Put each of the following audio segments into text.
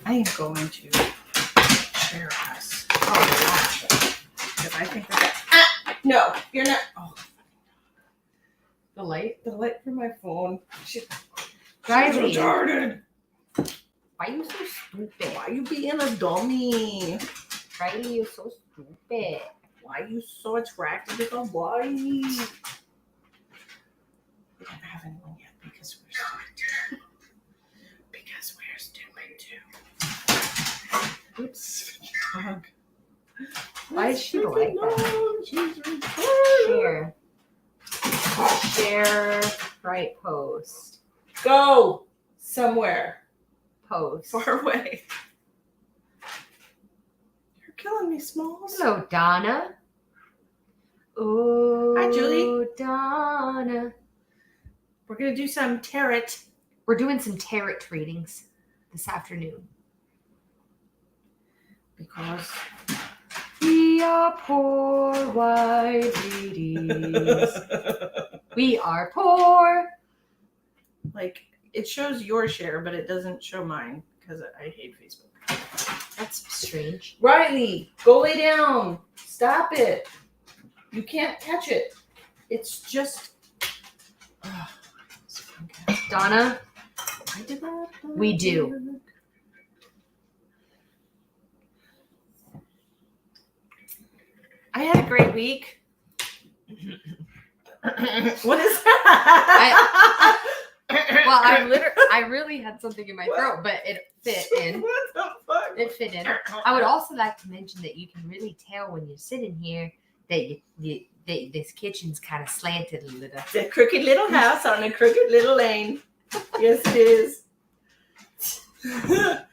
I am going to share us. Oh, because I think that. No, you're not. Oh. The light? The light from my phone. She's retarded. Why are you so stupid? Why are you being a dummy? Riley, you're so stupid. Why are you so attracted to the boy? We don't have anyone yet because we're stupid. Because we're stupid too. Oops. Dog. Why is she like that? She's retarded. Share. Right post. Go somewhere. Post. Far away. You're killing me, Smalls. Hello, Donna. Ooh. Hi, Julie. Donna. We're going to do some tarot. We're doing some tarot readings this afternoon. Because we are poor white ladies. We are poor. Like, it shows your share, but it doesn't show mine because I hate Facebook. That's strange. Riley, go lay down. Stop it. You can't catch it. It's just. Donna, we do. I had a great week. What is that? I really had something in my throat, but it fit in. What the fuck? It fit in. I would also like to mention that you can really tell when you're sitting here that this kitchen's kind of slanted a little. It's a crooked little house on a crooked little lane. Yes, it is.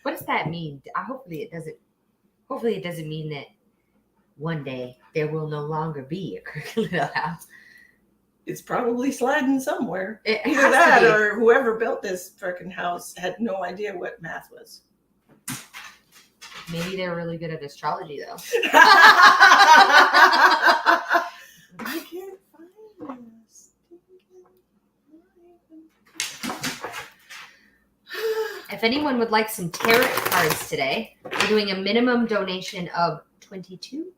What does that mean? Hopefully it doesn't mean that one day there will no longer be a crooked little house. It's probably sliding somewhere. It Either has that to be. or whoever built this freaking house had no idea what math was. Maybe they're really good at astrology, though. I can't find this. If anyone would like some tarot cards today, we're doing a minimum donation of $22.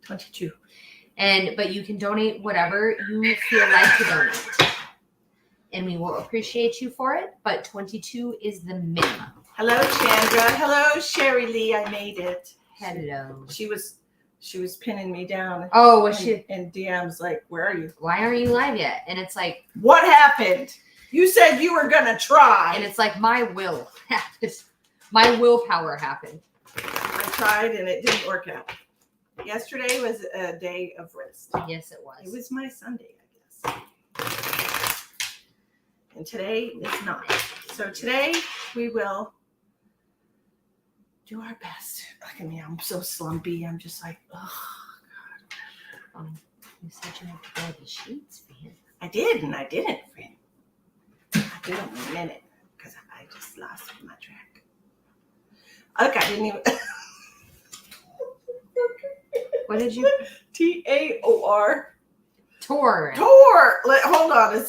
22. But you can donate whatever you feel like to donate. And we will appreciate you for it, but 22 is the minimum. Hello, Chandra. Hello, Sherry Lee. I made it. Hello. She was pinning me down. Oh, was she? And DM's like, where are you? Why aren't you live yet? And it's like, what happened? You said you were gonna try. And it's like, my will happened. My willpower happened. I tried and it didn't work out. Yesterday was a day of rest. Yes, it was. It was my Sunday, I guess. And today is not. So today we will do our best. Look at me. I'm so slumpy. I'm just like, oh, God. You said you had to buy the sheets for him. I did, and I didn't, friend. I'll do it in a minute because I just lost my track. Look, I didn't even. What did you? Taor. Tor. Hold on a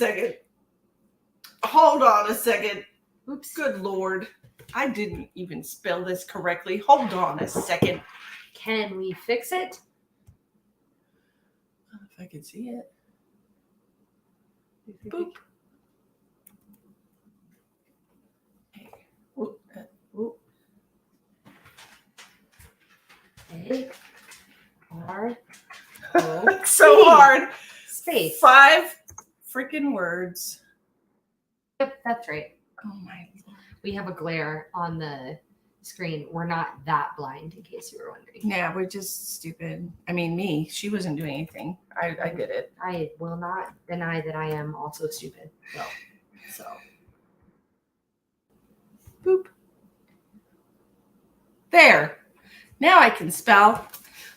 second. Oops. Good Lord. I didn't even spell this correctly. Hold on a second. Can we fix it? If I can see it. Boop. Hey. Whoop. Whoop. A. R. It's so hard. Space. 5 freaking words. Yep, that's right. Oh my Lord. We have a glare on the screen. We're not that blind, in case you were wondering. Yeah, we're just stupid. I mean, me. She wasn't doing anything. I did it. I will not deny that I am also stupid. So. Boop. There. Now I can spell.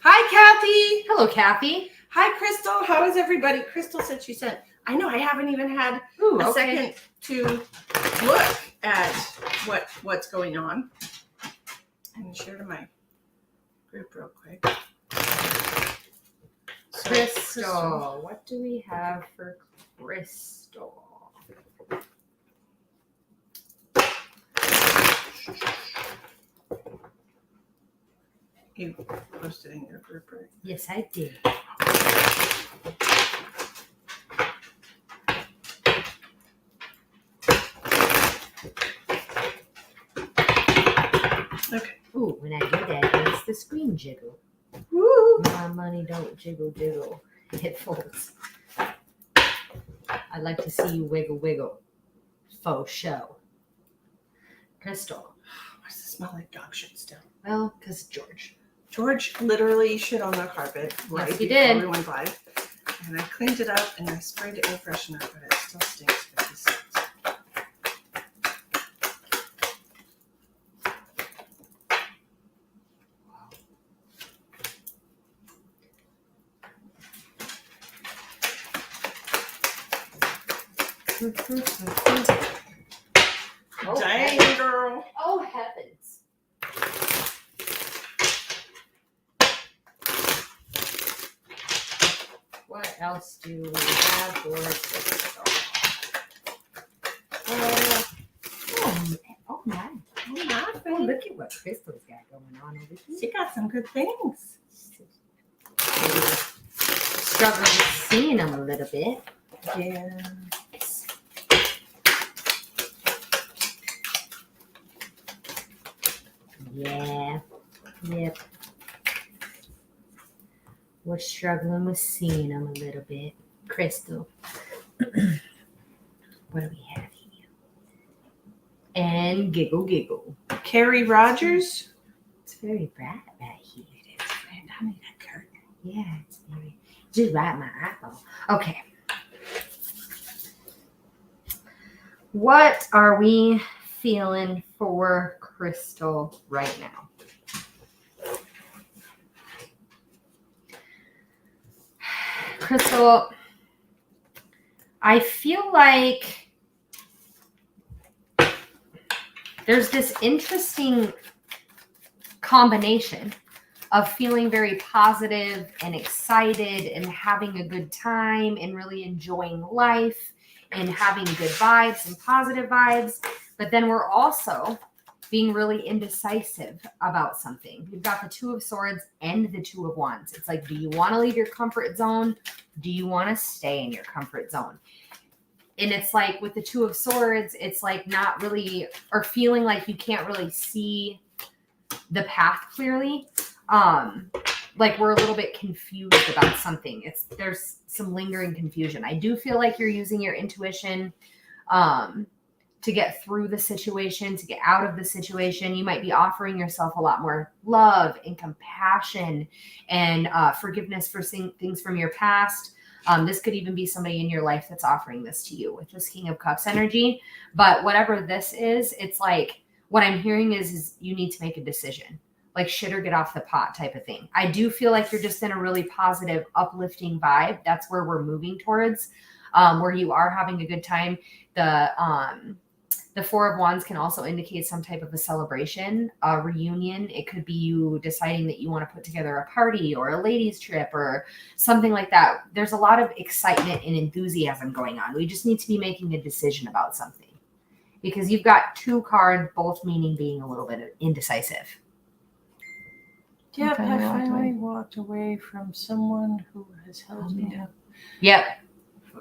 Hi, Kathy. Hello, Kathy. Hi, Crystal. How is everybody? Crystal said she sent. I know I haven't even had a second to look at what's going on. I'm going to share to my group real quick. So, Crystal. What do we have for Crystal? You posted in your group, right? Yes, I did. Okay. Ooh, when I do that, it makes the screen jiggle. Woo! My money don't jiggle jiggle. It folds. I'd like to see you wiggle wiggle. Faux show. Crystal. Why does it smell like dog shit still? Well, because George. George literally shit on the carpet right he before did. we went live. And I cleaned it up and I sprayed it air freshener, but it still stinks 50 cents. Oh, Dang, girl. Oh, heavens. What else do we have for Crystal? Oh my. Oh, look at what Crystal's got going on over here. She got some good things. Struggling with seeing them a little bit. Yeah. Yeah. Yep. We're struggling with seeing them a little bit. Crystal. What do we have here? And giggle giggle. Carrie Rogers. It's very bright right here. It is, friend. I need a curtain. Yeah, it's very. Just right in my eyeball. Okay. What are we feeling for Crystal right now? Crystal, I feel like there's this interesting combination of feeling very positive and excited and having a good time and really enjoying life and having good vibes and positive vibes. But then we're also being really indecisive about something. We've got the Two of Swords and the Two of Wands. It's like, do you want to leave your comfort zone? Do you want to stay in your comfort zone? And it's like with the Two of Swords, it's like not really, or feeling like you can't really see the path clearly. Like we're a little bit confused about something. There's some lingering confusion. I do feel like you're using your intuition to get through the situation, to get out of the situation. You might be offering yourself a lot more love and compassion and forgiveness for things from your past. This could even be somebody in your life that's offering this to you with this King of Cups energy. But whatever this is, it's like what I'm hearing is you need to make a decision. Like shit or get off the pot type of thing. I do feel like you're just in a really positive, uplifting vibe. That's where we're moving towards, where you are having a good time. The Four of Wands can also indicate some type of a celebration, a reunion. It could be you deciding that you want to put together a party or a ladies' trip or something like that. There's a lot of excitement and enthusiasm going on. We just need to be making a decision about something because you've got two cards, both meaning being a little bit indecisive. Yep, I finally walked away from someone who has held me down. Yep.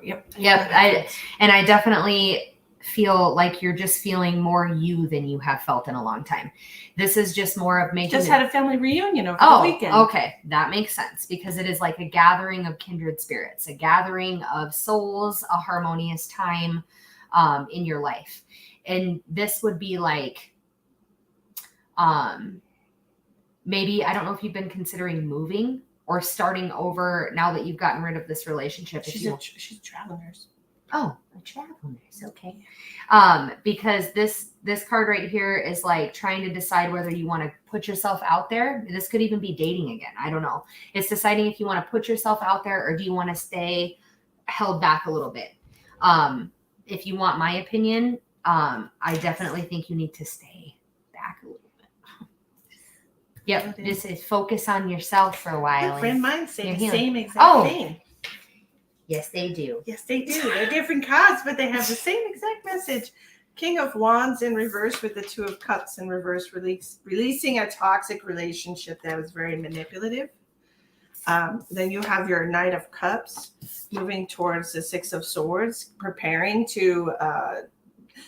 Yep. I definitely feel like you're just feeling more you than you have felt in a long time. This is just more of making. Just had a family reunion over the weekend. Okay, that makes sense because it is like a gathering of kindred spirits, a gathering of souls, a harmonious time in your life, and this would be like, maybe I don't know if you've been considering moving or starting over now that you've gotten rid of this relationship. She's a travel nurse. Oh, a travel nurse. Okay. Because this card right here is like trying to decide whether you want to put yourself out there. This could even be dating again. I don't know. It's deciding if you want to put yourself out there or do you want to stay held back a little bit. If you want my opinion, I definitely think you need to stay back a little bit. Yep. This is focus on yourself for a while. My friend mine say the same exact thing. Yes, they do. Yes, they do. They're different cards, but they have the same exact message. King of Wands in reverse with the Two of Cups in reverse, releasing a toxic relationship that was very manipulative. Then you have your Knight of Cups moving towards the Six of Swords, preparing to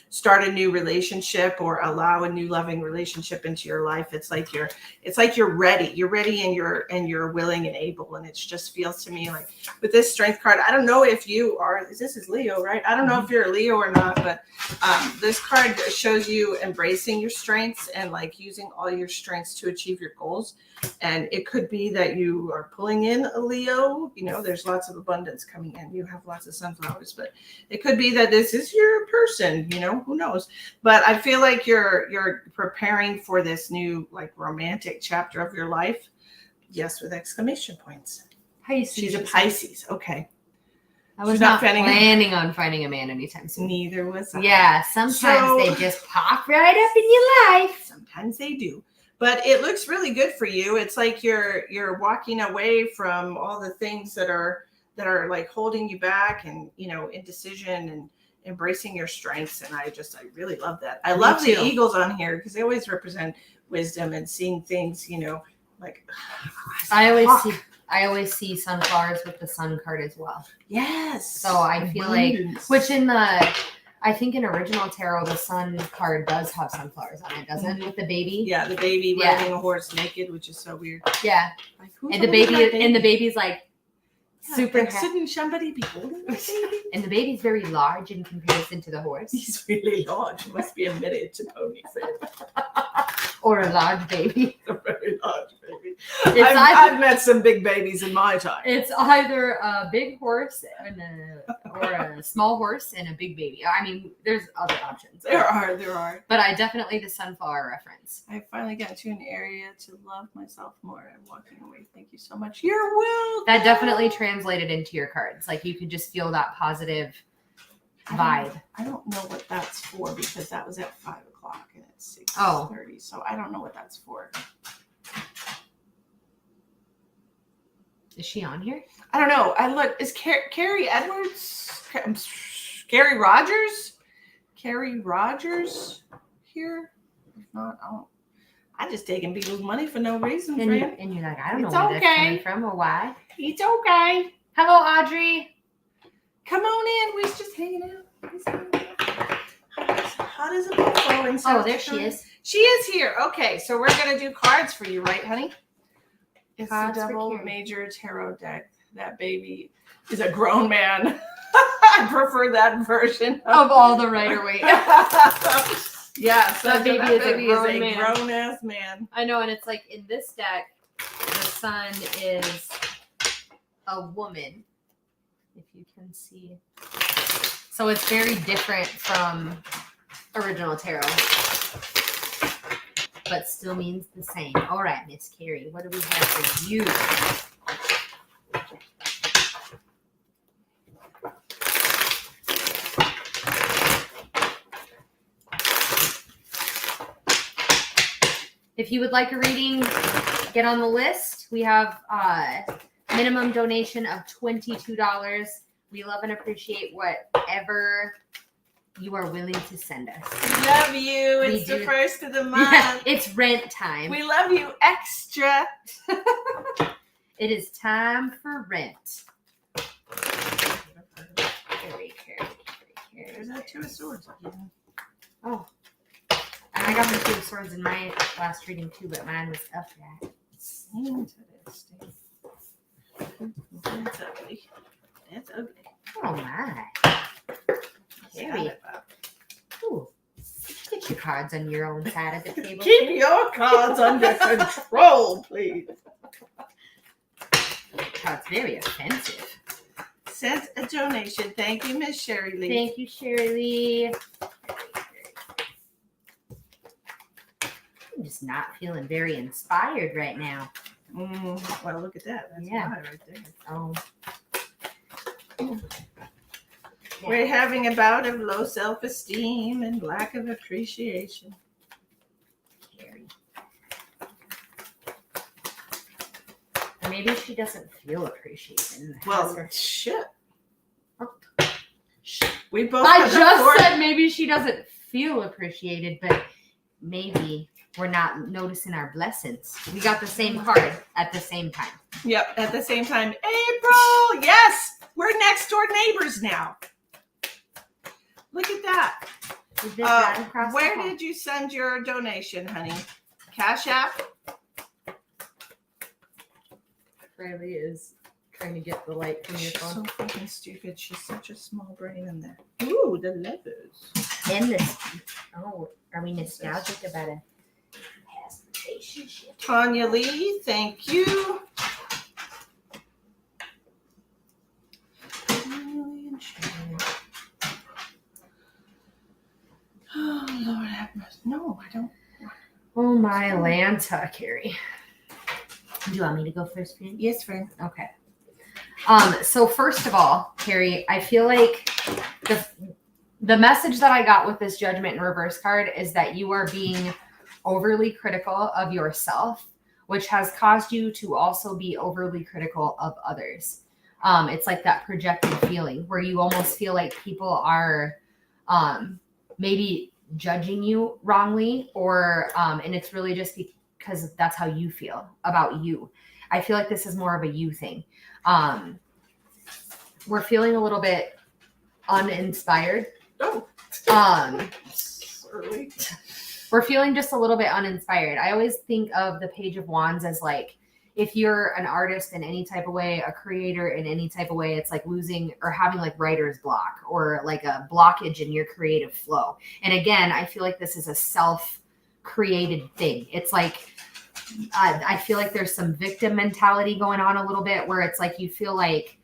start a new relationship or allow a new loving relationship into your life. It's like you're ready. You're ready and you're willing and able. And it just feels to me like with this Strength card, I don't know if you are, this is Leo, right? I don't know if you're a Leo or not, but this card shows you embracing your strengths and like using all your strengths to achieve your goals. And it could be that you are pulling in a Leo. You know, there's lots of abundance coming in. You have lots of sunflowers, but it could be that this is your person, you know, who knows? But I feel like you're preparing for this new like romantic chapter of your life. Yes, with exclamation points. Pisces. She's a Pisces. Okay. I was She's not not planning on finding a man anytime soon. Neither was I. Yeah, sometimes So- they just pop right up in your life. Sometimes they do. But it looks really good for you. It's like you're walking away from all the things that are like holding you back and, you know, indecision and embracing your strengths. And I really love that. I love the too. eagles on here because they always represent wisdom and seeing things, you know, like I always see sunflowers with the sun card as well. Yes. So I feel like, which I think in original tarot, the sun card does have sunflowers on it, doesn't it? With the baby. Yeah, the baby riding a horse naked, which is so weird. Yeah. Like, who's And the holding that baby's like super like, happy. shouldn't somebody be holding that baby? And the baby's very large in comparison to the horse. He's really large. He must be a miniature pony. Or a large baby. A very large baby. It's I've met some big babies in my time. It's either a big horse or a small horse and a big baby. I mean, there's other options. There are. But I definitely the sunflower reference. I finally got to an area to love myself more. I'm walking away. Thank you so much. You're welcome. That definitely translated into your cards. Like you could just feel that positive vibe. I don't know what that's for because that was at 5 o'clock and it's 6:30. Oh. So I don't know what that's for. Is she on here? I don't know. I look. Is Carrie Edwards? Carrie Rogers? Carrie Rogers here? If not, I just taking people's money for no reason, And friend. you're like, I don't know It's where that's okay. coming from or why. It's okay. Hello, Audrey. Come on in. We're just hanging out. Hot as a buffalo in South Oh, there she Dakota. is. She is here. Okay, so we're gonna do cards for you, right, honey? It's Cards a for double Carrie. major tarot deck. That baby is a grown man. I prefer that version Of all the Rider-Waite. Yeah, so That baby is a grown man. grown ass man. I know, and it's like in this deck, the sun is a woman, if you can see. So it's very different from original tarot, but still means the same. All right, Miss Carrie, what do we have for you? If you would like a reading, get on the list. We have minimum donation of $22. We love and appreciate whatever you are willing to send us. Love you. We It's the do. first of the month. Yeah, it's rent time. We love you extra. It is time for rent. Carry. There's that Two of Swords. Oh. And I got the Two of Swords in my last reading too, but mine was upright. Interesting. That's ugly. That's ugly. Oh my. Carrie. Ooh. Get your cards on your own side of the table. Keep your cards under control, please. That's very offensive. Sent a donation. Thank you, Miss Sherry Lee. Thank you, Shirley. I'm just not feeling very inspired right now. Well, look at that. That's Yeah. why right there. Oh. We're having a bout of low self-esteem and lack of appreciation. Carrie. Or maybe she doesn't feel appreciation. Well, shit. We both I have the just fourth- said maybe she doesn't feel appreciated, but maybe we're not noticing our blessings. We got the same card at the same time. Yep, at the same time. April, yes, we're next door neighbors now. Look at that. Where did you send your donation, honey? Cash App? Riley is trying to get the light from your She's phone. so fucking stupid. She's such a small brain in there. Ooh, the levers. And this. Oh, are we nostalgic about a past relationship? Tanya Lee, thank you. Oh, Lord have mercy. No, I don't. Oh, my Lanta, Carrie. Do you want me to go first, Fran? Yes, friend. Okay. So first of all, Carrie, I feel like the message that I got with this Judgment in Reverse card is that you are being overly critical of yourself, which has caused you to also be overly critical of others. It's like that projected feeling where you almost feel like people are maybe judging you wrongly, or and it's really just because that's how you feel about you. I feel like this is more of a you thing. We're feeling a little bit uninspired. Oh. Sorry. We're feeling just a little bit uninspired. I always think of the Page of Wands as like, if you're an artist in any type of way, a creator in any type of way, it's like losing or having like writer's block or like a blockage in your creative flow. And again, I feel like this is a self-created thing. It's like, I feel like there's some victim mentality going on a little bit where it's like you feel like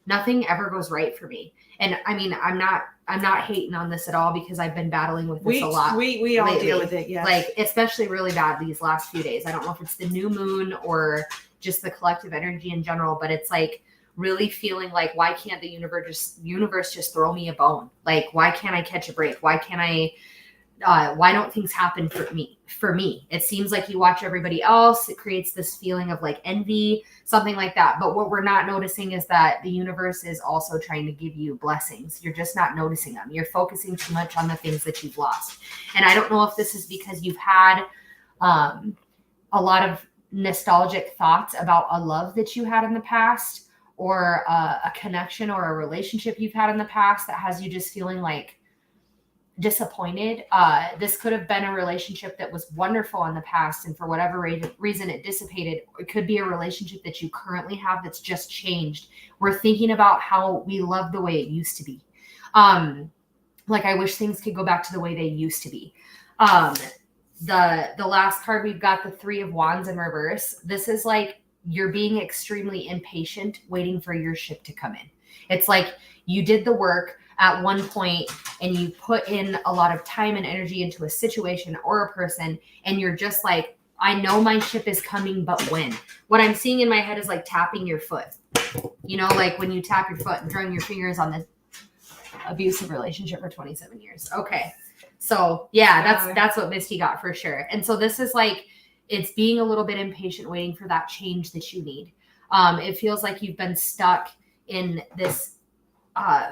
nothing ever goes right for me. And I mean, I'm not hating on this at all because I've been battling with this a lot. We all lately. deal with it, yeah. Like especially really bad these last few days. I don't know if it's the new moon or just the collective energy in general, but it's like really feeling like, why can't the universe just throw me a bone? Like, why can't I catch a break? Why can't I? Why don't things happen for me? It seems like you watch everybody else. It creates this feeling of like envy, something like that. But what we're not noticing is that the universe is also trying to give you blessings. You're just not noticing them. You're focusing too much on the things that you've lost. And I don't know if this is because you've had a lot of nostalgic thoughts about a love that you had in the past, or a connection or a relationship you've had in the past that has you just feeling like disappointed. This could have been a relationship that was wonderful in the past, and for whatever reason it dissipated. It could be a relationship that you currently have that's just changed. We're thinking about how we love the way it used to be. Like I wish things could go back to the way they used to be. The last card we've got, the Three of Wands in reverse. This is like you're being extremely impatient, waiting for your ship to come in. It's like you did the work at one point and you put in a lot of time and energy into a situation or a person, and you're just like, I know my ship is coming, but when? What I'm seeing in my head is like tapping your foot. You know, like when you tap your foot and drawing your fingers on this abusive relationship for 27 years. Okay. So yeah, that's what Misty got for sure. And so this is like, it's being a little bit impatient, waiting for that change that you need. It feels like you've been stuck in this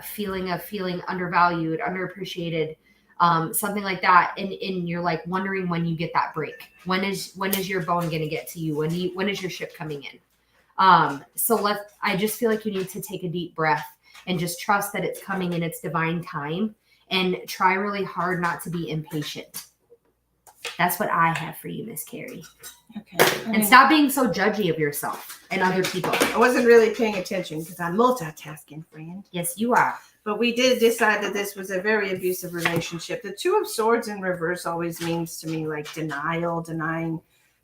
feeling of feeling undervalued, underappreciated, something like that. And you're like wondering when you get that break. When is your bone going to get to you? When is your ship coming in? I just feel like you need to take a deep breath and just trust that it's coming in its divine time, and try really hard not to be impatient. That's what I have for you, Miss Carrie. Okay. And stop being so judgy of yourself and other people. I wasn't really paying attention because I'm multitasking, friend. Yes, you are. But we did decide that this was a very abusive relationship. The Two of Swords in reverse always means to me like denial,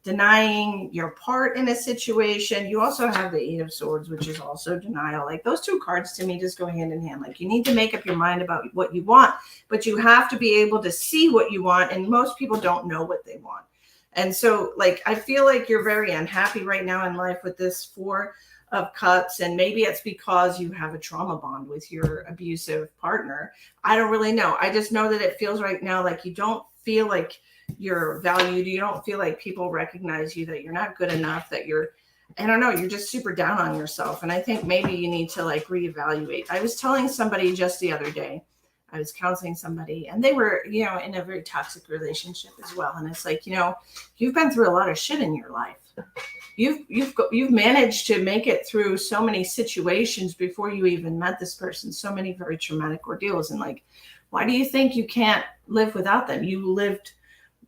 denying your part in a situation. You also have the Eight of Swords, which is also denial. Like those two cards to me just go hand in hand. Like you need to make up your mind about what you want, but you have to be able to see what you want. And most people don't know what they want. And so like, I feel like you're very unhappy right now in life with this Four of Cups. And maybe it's because you have a trauma bond with your abusive partner. I don't really know. I just know that it feels right now like you don't feel like you're valued. You don't feel like people recognize you, that you're not good enough, that I don't know, you're just super down on yourself. And I think maybe you need to like reevaluate. I was telling somebody just the other day, I was counseling somebody, and they were, you know, in a very toxic relationship as well. And it's like, you know, you've been through a lot of shit in your life. You've managed to make it through so many situations before you even met this person, so many very traumatic ordeals. And like, why do you think you can't live without them? You lived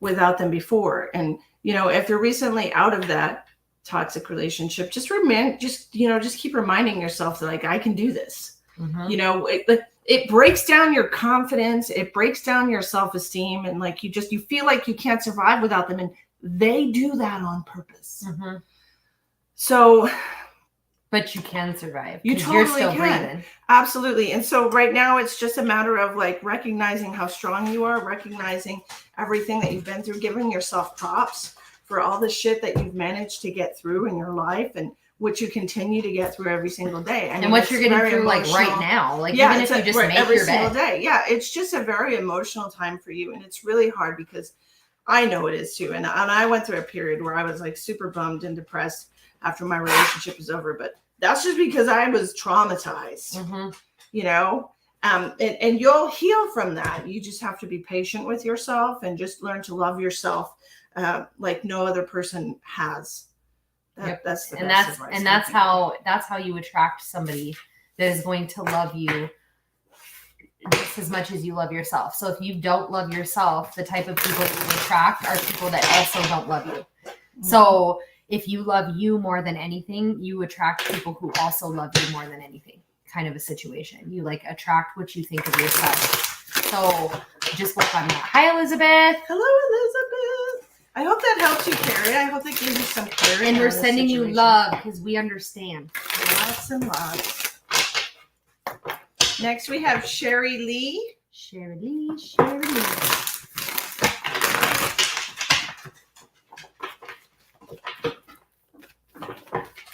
without them before. And, you know, if you're recently out of that toxic relationship, just keep reminding yourself that, like, I can do this. Mm-hmm. You know, it breaks down your confidence. It breaks down your self-esteem. And like, you feel like you can't survive without them. And they do that on purpose. Mm-hmm. So, but you can survive. You You're totally still can. breathing. Absolutely. And so right now it's just a matter of like recognizing how strong you are, recognizing everything that you've been through, giving yourself props for all the shit that you've managed to get through in your life and what you continue to get through every single day. I mean, and what you're getting through like emotional. right now. Like, Yeah, even if you just make every your single bed. day. Yeah, it's just a very emotional time for you. And it's really hard because I know it is too. And I went through a period where I was like super bummed and depressed after my relationship was over. But that's just because I was traumatized, Mm-hmm. you know, and you'll heal from that. You just have to be patient with yourself and just learn to love yourself like no other person has. Yep. That's the and best that's advice and I that's can how you attract somebody that is going to love you just as much as you love yourself. So if you don't love yourself, the type of people you attract are people that also don't love you. Mm-hmm. So if you love you more than anything, you attract people who also love you more than anything, kind of a situation. You like attract what you think of yourself. So just work on that. Hi, Elizabeth. Hello, Elizabeth. I hope that helps you, Carrie. I hope that gives you some clarity. And we're on the sending you situation. love because we understand. Lots and lots. Next, we have Sherry Lee. Sherry Lee.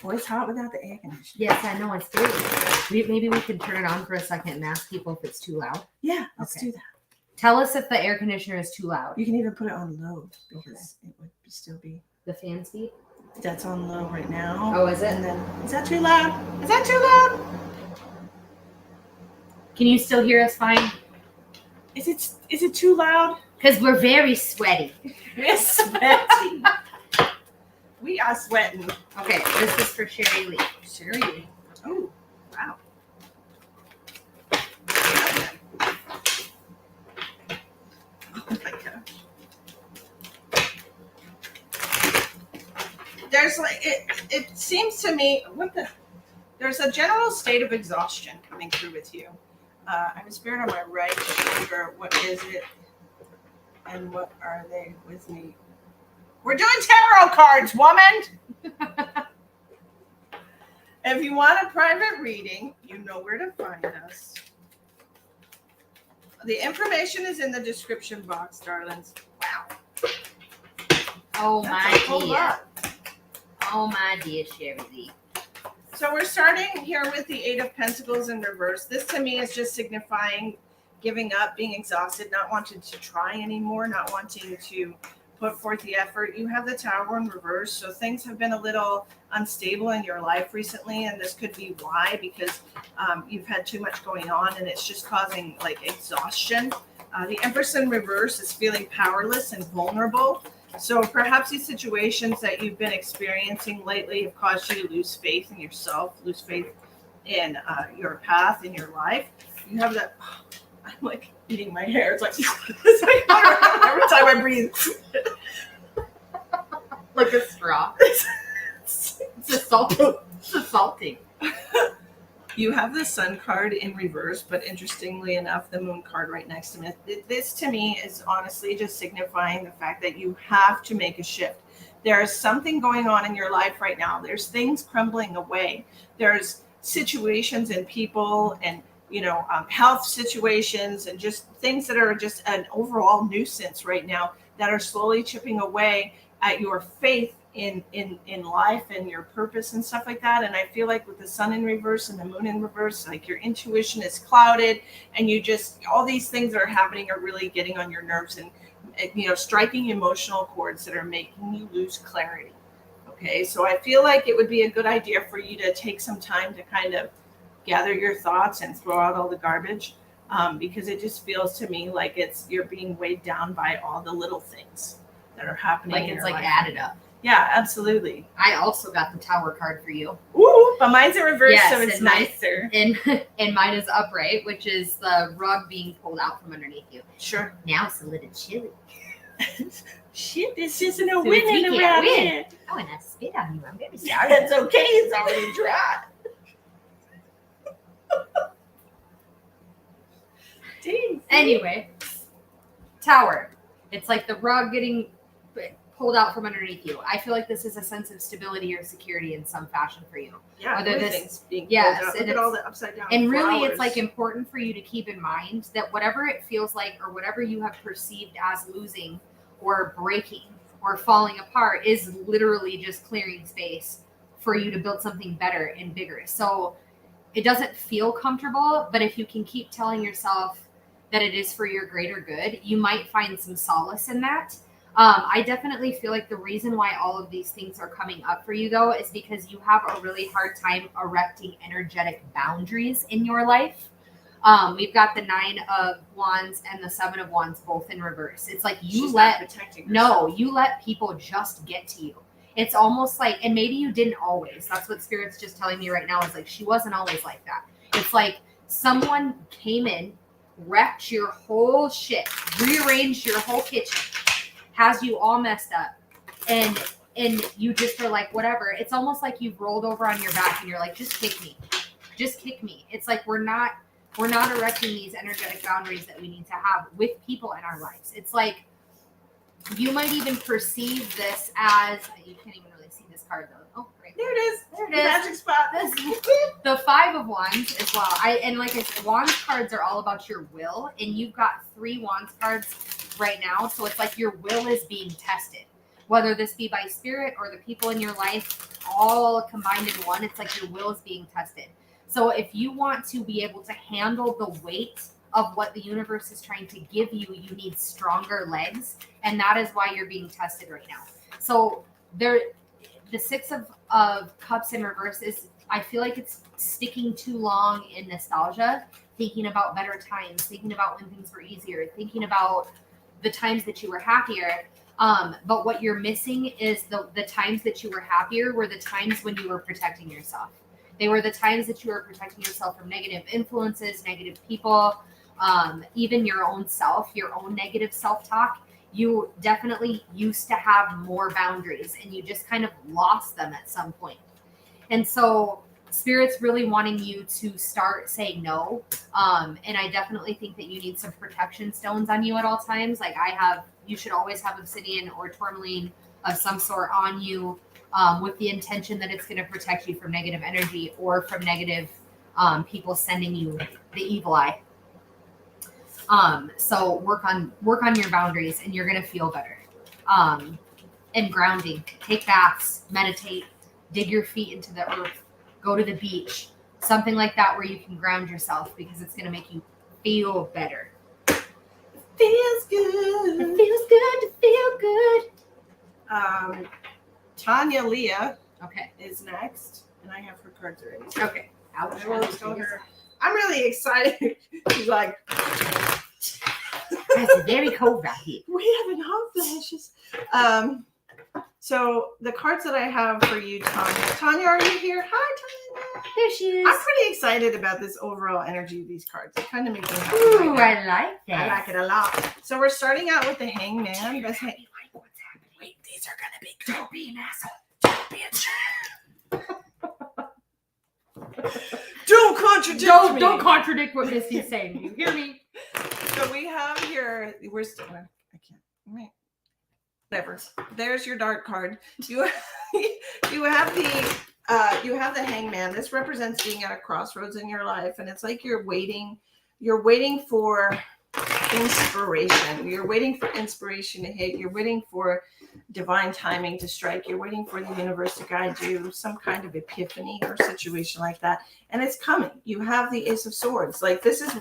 Oh, it's hot without the air conditioner. Yes, I know it's very. Maybe we can turn it on for a second and ask people if it's too loud. Yeah, let's Okay. do that. Tell us if the air conditioner is too loud. You can even put it on low because it would still be. The fan speed? That's on low right now. Oh, is it? And then, is that too loud? Is that too loud? Can you still hear us fine? Is it too loud? Because we're very sweaty. We're sweaty. We are sweating. Okay, this is for Sherry Lee. Sherry Lee. Oh, wow. Oh my gosh. There's like it seems to me there's a general state of exhaustion coming through with you. I have a spirit on my right shoulder. What is it? And what are they with me? We're doing tarot cards, woman. If you want a private reading, you know where to find us. The information is in the description box, darlings. Wow. Oh, That's my a whole dear. lot. Oh, my dear Sherry Lee. So we're starting here with the Eight of Pentacles in reverse. This to me is just signifying giving up, being exhausted, not wanting to try anymore, not wanting to put forth the effort. You have the Tower in reverse. So things have been a little unstable in your life recently. And this could be why, because you've had too much going on and it's just causing like exhaustion. The Empress in reverse is feeling powerless and vulnerable. So perhaps these situations that you've been experiencing lately have caused you to lose faith in yourself, lose faith in your path, in your life. You have that, I'm like eating my hair. It's like, every time I breathe. Like a straw. It's assaulting. You have the Sun card in reverse, but interestingly enough, the Moon card right next to it. This to me is honestly just signifying the fact that you have to make a shift. There is something going on in your life right now. There's things crumbling away. There's situations and people and health situations and just things that are just an overall nuisance right now that are slowly chipping away at your faith in life and your purpose and stuff like that. And I feel like with the Sun in reverse and the Moon in reverse, like your intuition is clouded and you just, all these things that are happening are really getting on your nerves and striking emotional chords that are making you lose clarity. Okay, so I feel like it would be a good idea for you to take some time to kind of gather your thoughts and throw out all the garbage. because it just feels to me like you're being weighed down by all the little things that are happening. Like in it's your like life. added up. Yeah, absolutely. I also got the Tower card for you. Ooh, but mine's in reverse, Yes, so it's and mine- nicer. And mine is upright, which is the rug being pulled out from underneath you. Sure. Now it's a little chilly. Shit, this isn't a So winning we can't around win. here. Oh, and I spit on you. I'm very sorry. It's okay. It's already dry. Dang. Anyway, Tower. It's like the rug getting pulled out from underneath you. I feel like this is a sense of stability or security in some fashion for you. Yeah, Whether this- everything's being yes, pulled out. and Look at all it's- the upside down And really, flowers. it's like important for you to keep in mind that whatever it feels like or whatever you have perceived as losing or breaking or falling apart is literally just clearing space for you to build something better and bigger. So it doesn't feel comfortable, but if you can keep telling yourself that it is for your greater good, you might find some solace in that. I definitely feel like the reason why all of these things are coming up for you, though, is because you have a really hard time erecting energetic boundaries in your life. We've got the 9 of Wands and the 7 of Wands both in reverse. It's like you She's not let protecting herself. you let people just get to you. It's almost like, and maybe you didn't always. That's what Spirit's just telling me right now is like she wasn't always like that. It's like someone came in, wrecked your whole shit, rearranged your whole kitchen, has you all messed up, and you just are like, whatever. It's almost like you've rolled over on your back and you're like, just kick me. It's like we're not erecting these energetic boundaries that we need to have with people in our lives. It's like you might even perceive this as, you can't even really see this card though. Oh, right. There it is. There it The is. magic spot. The 5 of Wands as well. Like I said, Wands cards are all about your will, and you've got 3 Wands cards right now. So it's like your will is being tested, whether this be by Spirit or the people in your life, all combined in one. It's like your will is being tested. So if you want to be able to handle the weight of what the universe is trying to give you, you need stronger legs, and that is why you're being tested right now. So the 6 of Cups in reverse is, I feel like it's sticking too long in nostalgia, thinking about better times, thinking about when things were easier, thinking about the times that you were happier. But what you're missing is the times that you were happier were the times when you were protecting yourself. They were the times that you were protecting yourself from negative influences, negative people, even your own self, your own negative self-talk. You definitely used to have more boundaries and you just kind of lost them at some point. And so Spirit's really wanting you to start saying no. And I definitely think that you need some protection stones on you at all times. Like you should always have obsidian or tourmaline of some sort on you, with the intention that it's going to protect you from negative energy or from negative people sending you the evil eye. So work on your boundaries and you're going to feel better. And grounding, take baths, meditate, dig your feet into the earth, go to the beach, something like that where you can ground yourself because it's going to make you feel better. Feels good. It feels good to feel good. Tanya Leah Okay. is next, and I have her cards already. Okay. I will tell her. I'm really excited. She's like, It's very cold out here. we have hot flashes. So the cards that I have for you, Tanya. Tanya, are you here? Hi, Tanya. There she is. I'm pretty excited about this overall energy of these cards. It kind of makes me happy. Ooh, right I now. like that. I like it a lot. So we're starting out with the Hangman. What's happening? Wait, these are gonna be good. Don't be an asshole. Don't be a jerk. Don't contradict me. Don't contradict what Misty's saying. You hear me? So we have here. We're still. I can't. Wait. Whatever. There's your dark card. You have the Hangman. This represents being at a crossroads in your life, and it's like you're waiting for inspiration. You're waiting for inspiration to hit. You're waiting for divine timing to strike. You're waiting for the universe to guide you, some kind of epiphany or situation like that. And it's coming. You have the Ace of Swords. Like, this is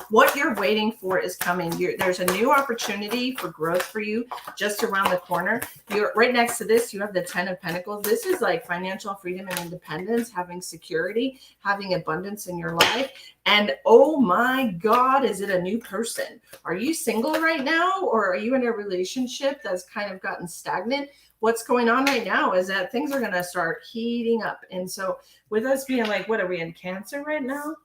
what you're waiting for is coming. There's a new opportunity for growth for you just around the corner. You're right next to this. You have the 10 of Pentacles. This is like financial freedom and independence, having security, having abundance in your life. And oh my God, is it a new person? Are you single right now, or are you in a relationship that's kind of gotten stagnant? What's going on right now is that things are going to start heating up. And so with us being like, what are we in Cancer right now?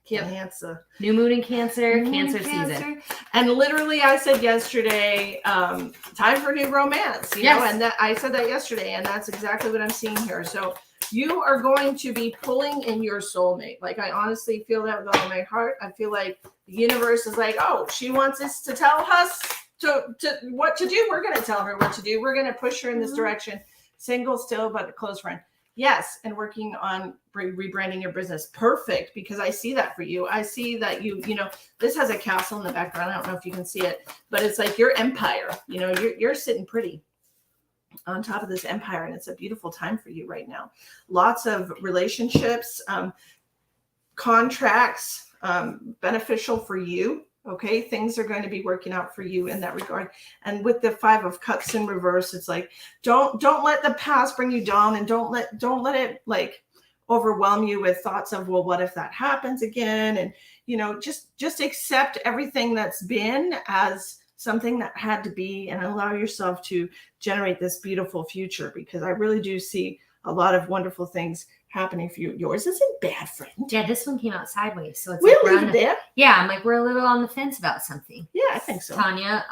Cancer. New moon in Cancer, Cancer season. And literally I said yesterday, time for new romance, you know, and that I said that yesterday, and that's exactly what I'm seeing here. So you are going to be pulling in your soulmate. Like, I honestly feel that with all my heart. I feel like the universe is like, oh, she wants us to tell us to what to do. We're going to tell her what to do. We're going to push her in this direction. Single still, but a close friend. Yes. And working on rebranding your business. Perfect. Because I see that for you. I see that you know, this has a castle in the background. I don't know if you can see it, but it's like your empire, you know, you're sitting pretty on top of this empire, and it's a beautiful time for you right now. Lots of relationships, contracts, beneficial for you. Okay, things are going to be working out for you in that regard. And with the 5 of Cups in reverse, it's like, don't let the past bring you down, and don't let it like overwhelm you with thoughts of, well, what if that happens again? And you know, just accept everything that's been as something that had to be, and allow yourself to generate this beautiful future, because I really do see a lot of wonderful things happening for you. Yours isn't bad, friend. Yeah, this one came out sideways, so it's we'll like leave it there. Yeah, I'm like, we're a little on the fence about something. Yeah, I think so. Tanya,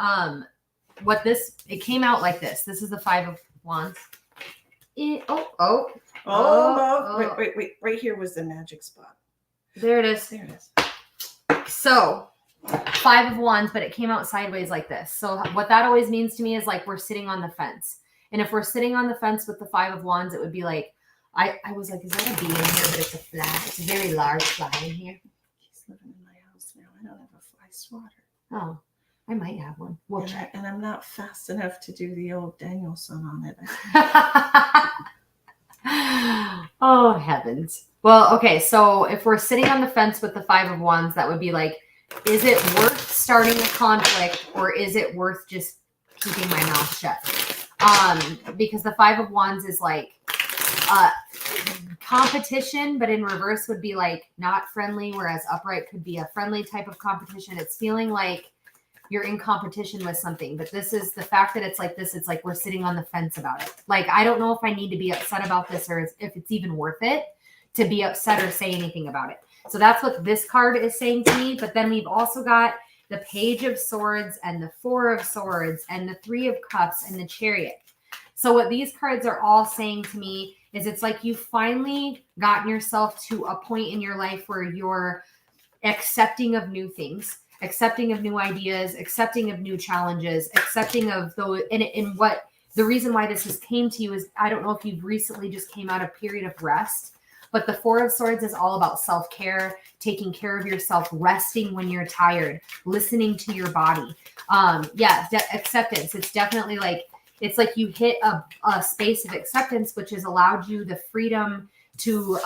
it came out like this. This is the 5 of Wands. Wait, right here was the magic spot. There it is. There it is. So 5 of Wands, but it came out sideways like this. So what that always means to me is like we're sitting on the fence. And if we're sitting on the fence with the 5 of Wands, it would be like, I was like, is that a bee in here? But it's a fly. It's a very large fly in here. She's living in my house now. I don't have a fly swatter. Oh, I might have one. We'll check. And I'm not fast enough to do the old Danielson on it. Oh, heavens. Well, okay. So if we're sitting on the fence with the 5 of Wands, that would be like, is it worth starting a conflict, or is it worth just keeping my mouth shut? Because the 5 of Wands is like competition, but in reverse would be like not friendly, whereas upright could be a friendly type of competition. It's feeling like you're in competition with something, but this is the fact that it's like this. It's like we're sitting on the fence about it. Like, I don't know if I need to be upset about this, or if it's even worth it to be upset or say anything about it. So that's what this card is saying to me. But then we've also got the Page of Swords and the 4 of Swords and the 3 of Cups and the Chariot. So what these cards are all saying to me is it's like you've finally gotten yourself to a point in your life where you're accepting of new things, accepting of new ideas, accepting of new challenges, accepting of those. And what the reason why this has came to you is, I don't know if you've recently just came out of a period of rest, but the 4 of Swords is all about self-care, taking care of yourself, resting when you're tired, listening to your body. Acceptance. It's definitely like, it's like you hit a space of acceptance, which has allowed you the freedom to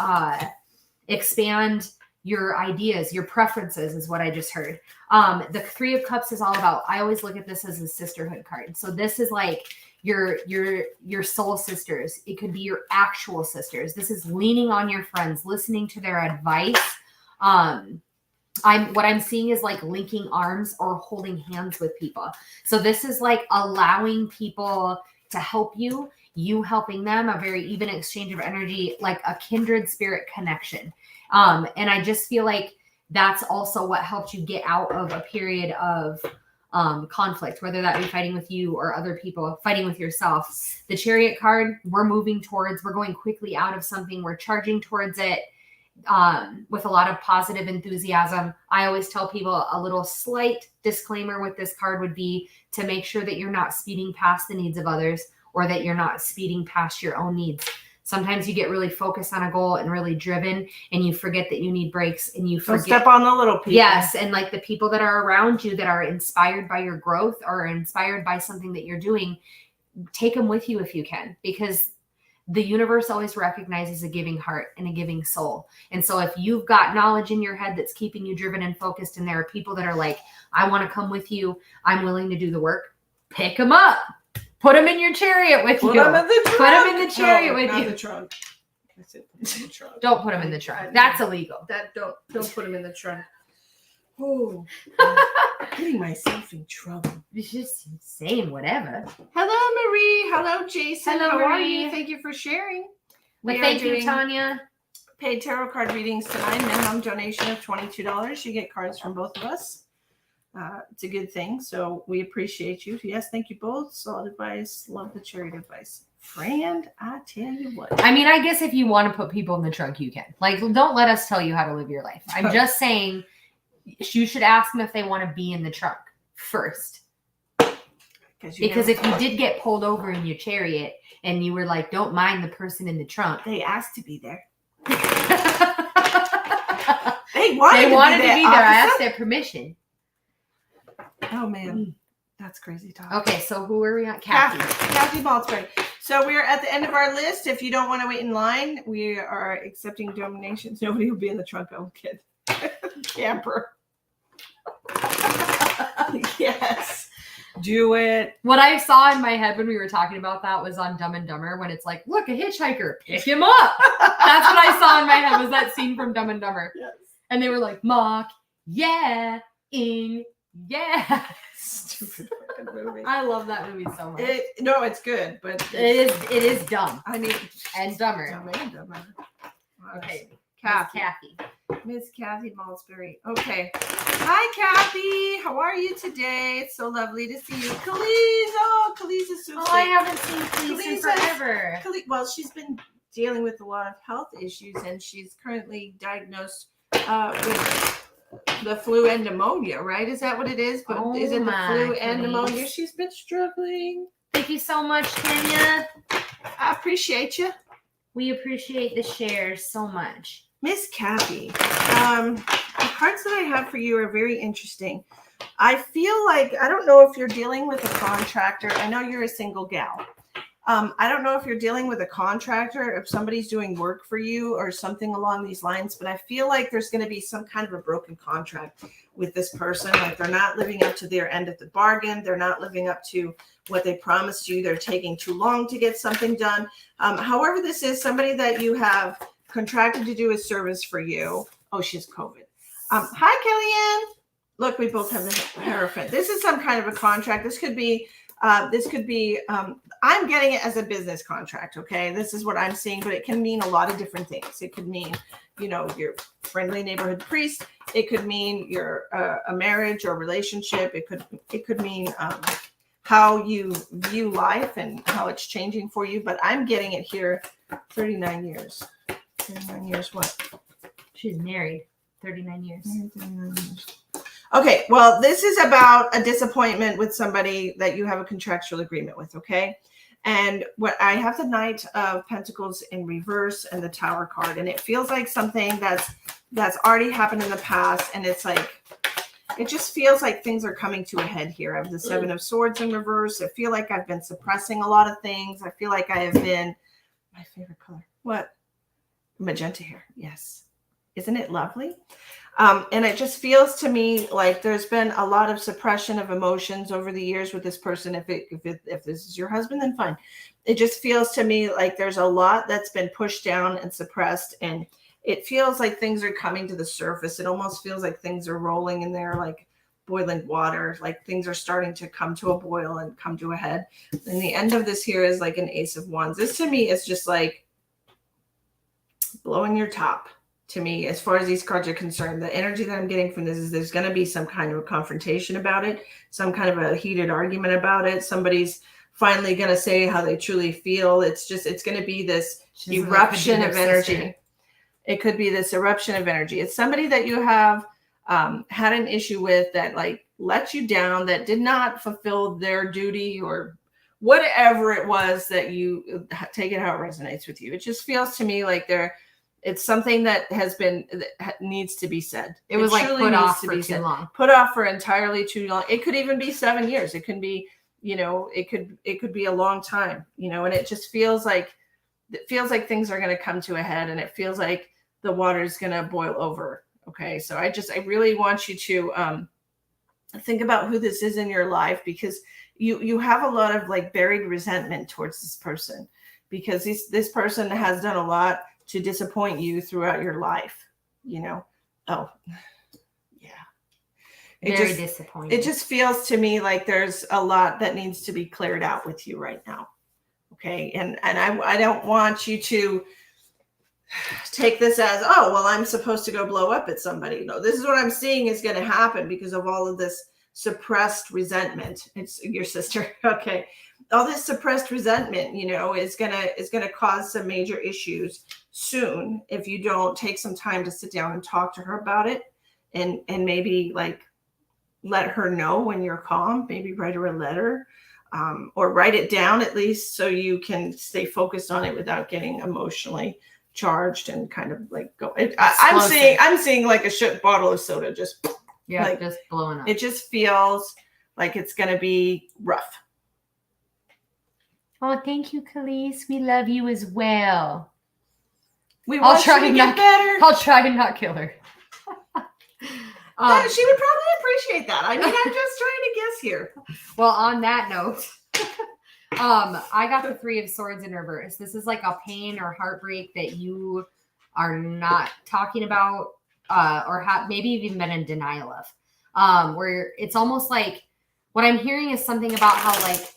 expand your ideas, your preferences, is what I just heard. The 3 of Cups is all about, I always look at this as a sisterhood card. So this is like your soul sisters. It could be your actual sisters. This is leaning on your friends, listening to their advice. What I'm seeing is like linking arms or holding hands with people. So this is like allowing people to help you, you helping them, a very even exchange of energy, like a kindred spirit connection. And I just feel like that's also what helped you get out of a period of conflict, whether that be fighting with you or other people, fighting with yourself. The Chariot card, we're going quickly out of something. We're charging towards it with a lot of positive enthusiasm. I always tell people a little slight disclaimer with this card would be to make sure that you're not speeding past the needs of others, or that you're not speeding past your own needs. Sometimes you get really focused on a goal and really driven, and you forget that you need breaks, and you Don't forget. step on the little people. Yes, and like the people that are around you that are inspired by your growth or inspired by something that you're doing, take them with you if you can, because the universe always recognizes a giving heart and a giving soul. And so if you've got knowledge in your head that's keeping you driven and focused, and there are people that are like, I want to come with you, I'm willing to do the work, pick them up. Put them in your chariot with you. Put them in the trunk. Put them in the chariot with not you. The trunk. I said put 'em in the trunk. Don't put them in the trunk. That's illegal. Don't put them in the trunk. Oh, getting myself in trouble. It's just saying whatever. Hello, Marie. Hello, Jason. Hello, How are Marie. you? Thank you for sharing. Well, We are thank you, doing Tanya. paid tarot card readings tonight. Minimum donation of $22. You get cards from both of us. It's a good thing. So we appreciate you. Yes, thank you both. Solid advice. Love the charity advice. Friend, I tell you what. I mean, I guess if you want to put people in the trunk, you can. Like, don't let us tell you how to live your life. I'm just saying you should ask them if they want to be in the trunk first. Because if you did get pulled over in your chariot and you were like, don't mind the person in the trunk. They asked to be there. They wanted to be there. I asked their permission. Oh, man. That's crazy talk. Okay, so who are we at? Kathy Maltzberg. So we're at the end of our list. If you don't want to wait in line, we are accepting donations. Nobody will be in the trunk. Oh, kid. Camper. Yes. Do it. What I saw in my head when we were talking about that was on Dumb and Dumber, when it's like, look, a hitchhiker, pick him up. That's what I saw in my head, was that scene from Dumb and Dumber. Yes. And they were like, mock, yeah, yeah. Stupid fucking movie. I love that movie so much. No, it's good, but It is dumb. I mean, and dumber. Dumb and dumber. Okay, Kathy. Miss Kathy Maltzberry. Okay. Hi, Kathy. How are you today? It's so lovely to see you. Khalees. Oh, Khalees is so Oh, sick. I haven't seen Khalees in forever. Well, she's been dealing with a lot of health issues, and she's currently diagnosed with the flu and pneumonia, right? Is that what it is? But is it the flu and pneumonia? She's been struggling. Thank you so much, Tanya. I appreciate you. We appreciate the shares so much. Miss Kathy, the cards that I have for you are very interesting. I feel like, I don't know if you're dealing with a contractor. I know you're a single gal. I don't know if you're dealing with a contractor, if somebody's doing work for you or something along these lines, but I feel like there's going to be some kind of a broken contract with this person. Like they're not living up to their end of the bargain. They're not living up to what they promised you. They're taking too long to get something done. However, this is somebody that you have contracted to do a service for you. Oh, she has COVID. Hi, Kellyanne. Look, we both have the Hierophant. This is some kind of a contract. This could be, I'm getting it as a business contract. Okay. This is what I'm seeing, but it can mean a lot of different things. It could mean, your friendly neighborhood priest. It could mean your, a marriage or relationship. It could mean, how you view life and how it's changing for you. But I'm getting it here. 39 years. 39 years what? She's married 39 years. 39 years. Okay, well, this is about a disappointment with somebody that you have a contractual agreement with, okay? And what I have the Knight of Pentacles in reverse and the Tower card, and it feels like something that's already happened in the past, and it's like, it just feels like things are coming to a head here. I have the Seven of Swords in reverse. I feel like I've been suppressing a lot of things. I feel like I have been, my favorite color. What? Magenta hair. Yes. Isn't it lovely? And it just feels to me like there's been a lot of suppression of emotions over the years with this person. If this is your husband, then fine. It just feels to me like there's a lot that's been pushed down and suppressed, and it feels like things are coming to the surface. It almost feels like things are rolling in there like boiling water, like things are starting to come to a boil and come to a head. And the end of this here is like an Ace of Wands. This to me is just like blowing your top. To me, as far as these cards are concerned, the energy that I'm getting from this is there's going to be some kind of a confrontation about it, some kind of a heated argument about it. Somebody's finally going to say how they truly feel. It's going to be this eruption of energy. It could be this eruption of energy. It's somebody that you have had an issue with that like let you down, that did not fulfill their duty or whatever it was that you take it how it resonates with you. It just feels to me like it's something that needs to be said. It was like truly put needs off to for be too said. long. Put off for entirely too long. It could even be 7 years. It could be, it could be a long time, and it just feels like things are going to come to a head, and it feels like the water is going to boil over. Okay. So I really want you to think about who this is in your life, because you have a lot of like buried resentment towards this person, because this person has done a lot to disappoint you throughout your life. Oh, yeah. Very disappointing. It just feels to me like there's a lot that needs to be cleared out with you right now. Okay. And I don't want you to take this as, oh, well, I'm supposed to go blow up at somebody. No, this is what I'm seeing is going to happen because of all of this suppressed resentment. It's your sister. Okay. All this suppressed resentment, is going to cause some major issues soon if you don't take some time to sit down and talk to her about it, and maybe like let her know when you're calm. Maybe write her a letter, or write it down at least, so you can stay focused on it without getting emotionally charged and kind of like go. I'm seeing like a bottle of soda just just blowing up. It just feels like it's going to be rough. Oh, thank you, Khalees. We love you as well. I'll try to get better. I'll try to not kill her. She would probably appreciate that. I mean, I'm just trying to guess here. Well, on that note, I got the 3 of Swords in reverse. This is like a pain or heartbreak that you are not talking about, or have maybe even been in denial of, where it's almost like what I'm hearing is something about how like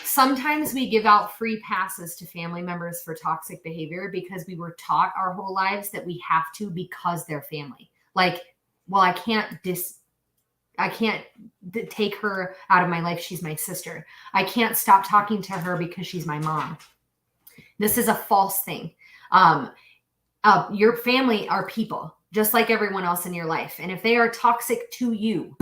sometimes we give out free passes to family members for toxic behavior because we were taught our whole lives that we have to because they're family. Like, well, I can't take her out of my life. She's my sister. I can't stop talking to her because she's my mom. This is a false thing. Your family are people, just like everyone else in your life. And if they are toxic to you,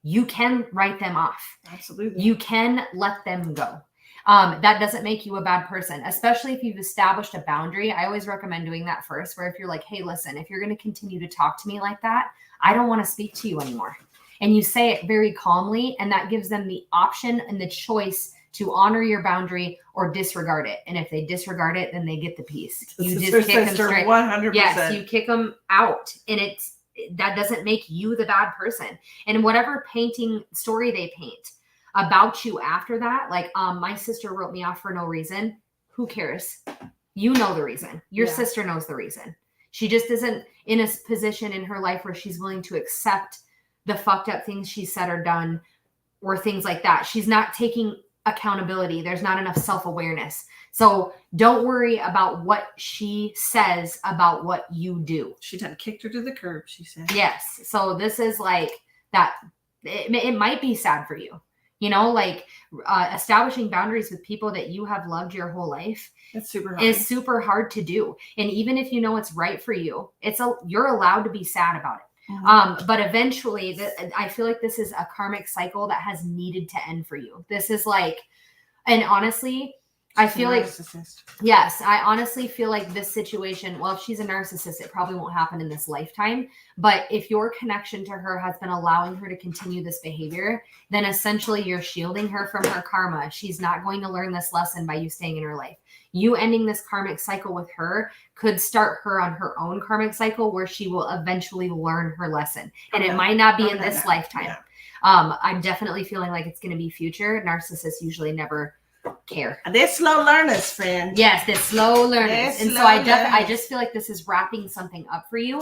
you can write them off. Absolutely. You can let them go. That doesn't make you a bad person, especially if you've established a boundary. I always recommend doing that first, where if you're like, hey, listen, if you're going to continue to talk to me like that, I don't want to speak to you anymore. And you say it very calmly, and that gives them the option and the choice to honor your boundary or disregard it. And if they disregard it, then they get the piece. You just kick them straight. 100%. Yes, you kick them out, and that doesn't make you the bad person. And whatever painting story they paint about you after that, like my sister wrote me off for no reason. Who cares? You know the reason. Your sister knows the reason. She just isn't in a position in her life where she's willing to accept the fucked up things she said or done, or things like that. She's not taking accountability. There's not enough self-awareness. So don't worry about what she says about what you do. She done kicked her to the curb, she said. Yes. So this is like that. It might be sad for you. Like establishing boundaries with people that you have loved your whole life. It's super hard. Is super hard to do. And even if you know it's right for you, you're allowed to be sad about it. Mm-hmm. But eventually, I feel like this is a karmic cycle that has needed to end for you. This is like, and honestly, I feel like, yes, I honestly feel like this situation, well, if she's a narcissist, it probably won't happen in this lifetime. But if your connection to her has been allowing her to continue this behavior, then essentially you're shielding her from her karma. She's not going to learn this lesson by you staying in her life. You ending this karmic cycle with her could start her on her own karmic cycle where she will eventually learn her lesson. And it might not be in this lifetime. Yeah. I'm definitely feeling like it's going to be future. Narcissists usually never care. They're slow learners, friend. Yes, they're slow learners. And so I just feel like this is wrapping something up for you.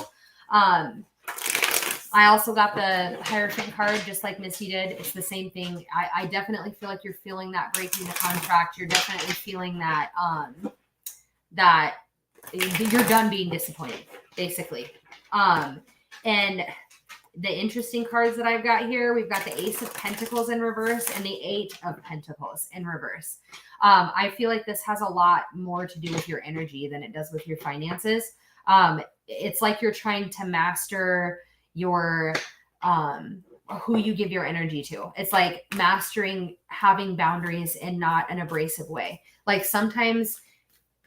I also got the Hierophant card, just like Misty did. It's the same thing. I definitely feel like you're feeling that breaking the contract. You're definitely feeling that that you're done being disappointed, basically. And the interesting cards that I've got here, we've got the Ace of Pentacles in reverse and the 8 of Pentacles in reverse. I feel like this has a lot more to do with your energy than it does with your finances. It's like you're trying to master your who you give your energy to. It's like mastering having boundaries in not an abrasive way. Like sometimes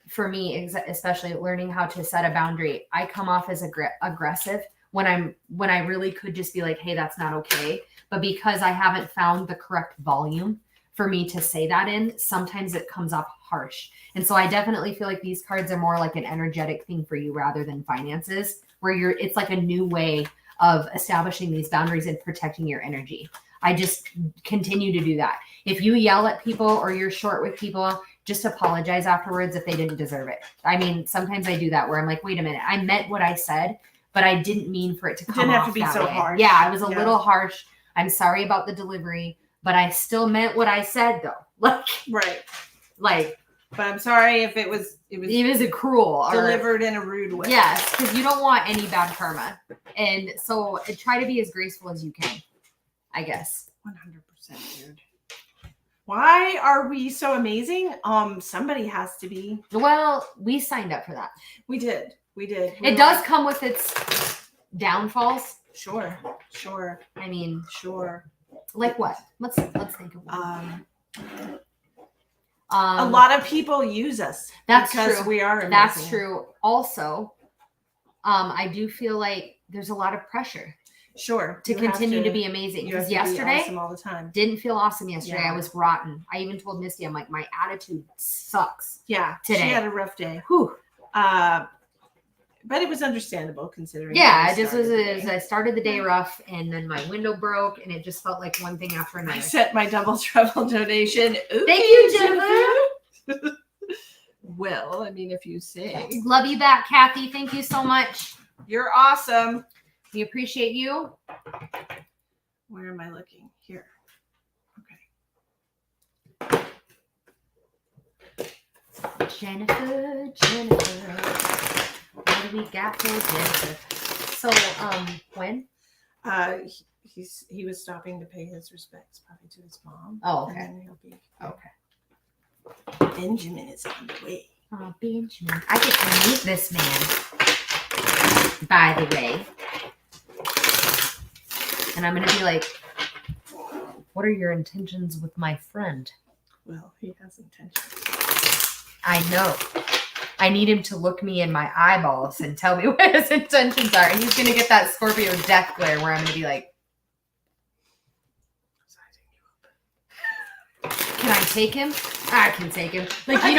for me, especially learning how to set a boundary, I come off as aggressive when I really could just be like, hey, that's not okay. But because I haven't found the correct volume for me to say that in, sometimes it comes off harsh. And so I definitely feel like these cards are more like an energetic thing for you rather than finances, where it's like a new way of establishing these boundaries and protecting your energy. I just continue to do that. If you yell at people or you're short with people, just apologize afterwards if they didn't deserve it. I mean, sometimes I do that where I'm like, wait a minute, I meant what I said, but I didn't mean for it to come Didn't have off to be that so way. harsh. Yeah, I was a little harsh. I'm sorry about the delivery, but I still meant what I said though. Like, but I'm sorry if it was a cruel delivered in a rude way. Yes, because you don't want any bad karma. And so try to be as graceful as you can, I guess. 100%, dude. Why are we so amazing? Somebody has to be. Well, we signed up for that. We did. It does come with its downfalls. Sure. I mean, sure. Like what? Let's think of one. A lot of people use us. That's because true. we are amazing. That's true. Also, I do feel like there's a lot of pressure. Sure. To continue to be amazing. Because yesterday, be awesome all the time. Didn't feel awesome yesterday. Yeah. I was rotten. I even told Misty, I'm like, my attitude sucks. Yeah. Today. She had a rough day. Whew. But it was understandable considering. Yeah, it just was. I started the day rough, and then my window broke, and it just felt like one thing after another. I sent my double trouble donation. Okay, thank you, Jennifer. Well, I mean, if you say. Love you back, Kathy. Thank you so much. You're awesome. We appreciate you. Where am I looking? Here. Okay. Jennifer. What do we got for Jennifer? So, when? He was stopping to pay his respects, probably to his mom. Oh, okay. And then he'll be Okay. Benjamin is on the way. Oh, Benjamin. I get to meet this man, by the way. And I'm going to be like, what are your intentions with my friend? Well, he has intentions. I know. I need him to look me in my eyeballs and tell me what his intentions are. And he's going to get that Scorpio death glare where I'm going to be like, can I take him? I can take him. Like, you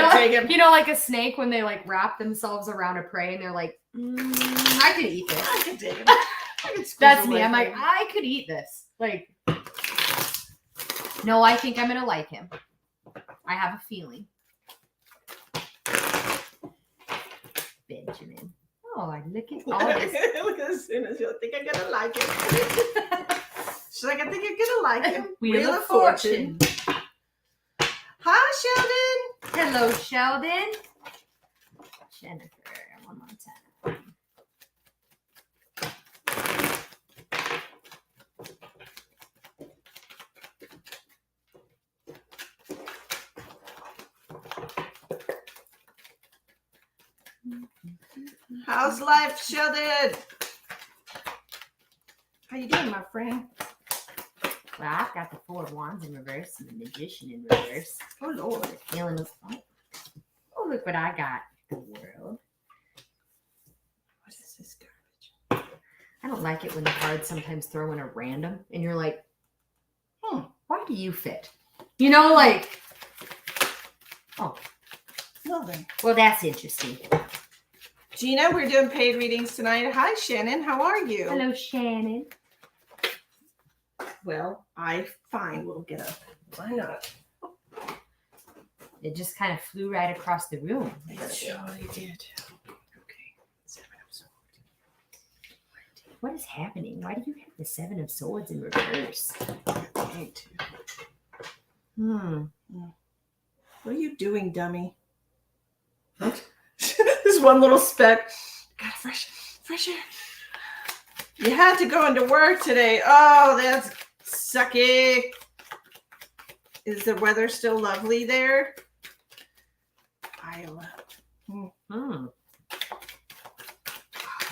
know, like a snake when they like wrap themselves around a prey and they're like, I could eat this. I can take him. That's me. I'm like, I could eat this. Like, no, I think I'm going to like him. I have a feeling. Benjamin. Oh, look at all this. Look at as soon as you'll think I'm going to like him. She's like, I think you're going to like him. Wheel of Fortune. Hi, Sheldon. Hello, Sheldon. Jennifer, one more time. How's life, Sheldon? How you doing, my friend? Well, I've got the Four of Wands in reverse and the Magician in reverse. Oh, Lord. Feeling of, oh, look what I got. The world. What is this garbage? I don't like it when the cards sometimes throw in a random and you're like, why do you fit? You know, like, oh. Nothing. Well, that's interesting. Gina, we're doing paid readings tonight. Hi, Shannon. How are you? Hello, Shannon. Well, fine. We'll get up. Why not? It just kind of flew right across the room. It surely did. Okay. 7 of Swords. What is happening? Why do you have the 7 of Swords in reverse? What are you doing, dummy? What? This one little speck. Got fresh air. You had to go into work today. Oh, that's sucky. Is the weather still lovely there? Iowa. I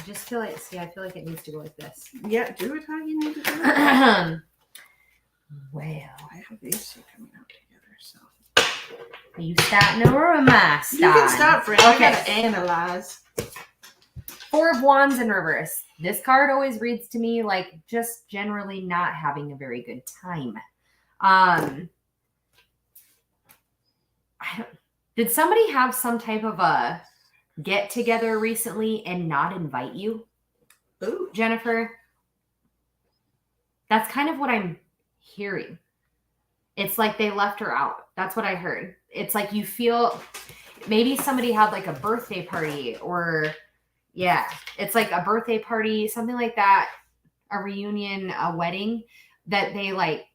just feel like, I feel like it needs to go like this. Yeah, do it how you need to do it. Well, I have these two coming out together, so. are you starting or am I starting? You can start, friend. I Okay. gotta analyze. 4 of Wands in reverse. This card always reads to me like just generally not having a very good time. Did somebody have some type of a get together recently and not invite you, Ooh. Jennifer? That's kind of what I'm hearing. It's like they left her out. That's what I heard. It's like you feel maybe somebody had like a birthday party or yeah, it's like a birthday party, something like that, a reunion, a wedding that they like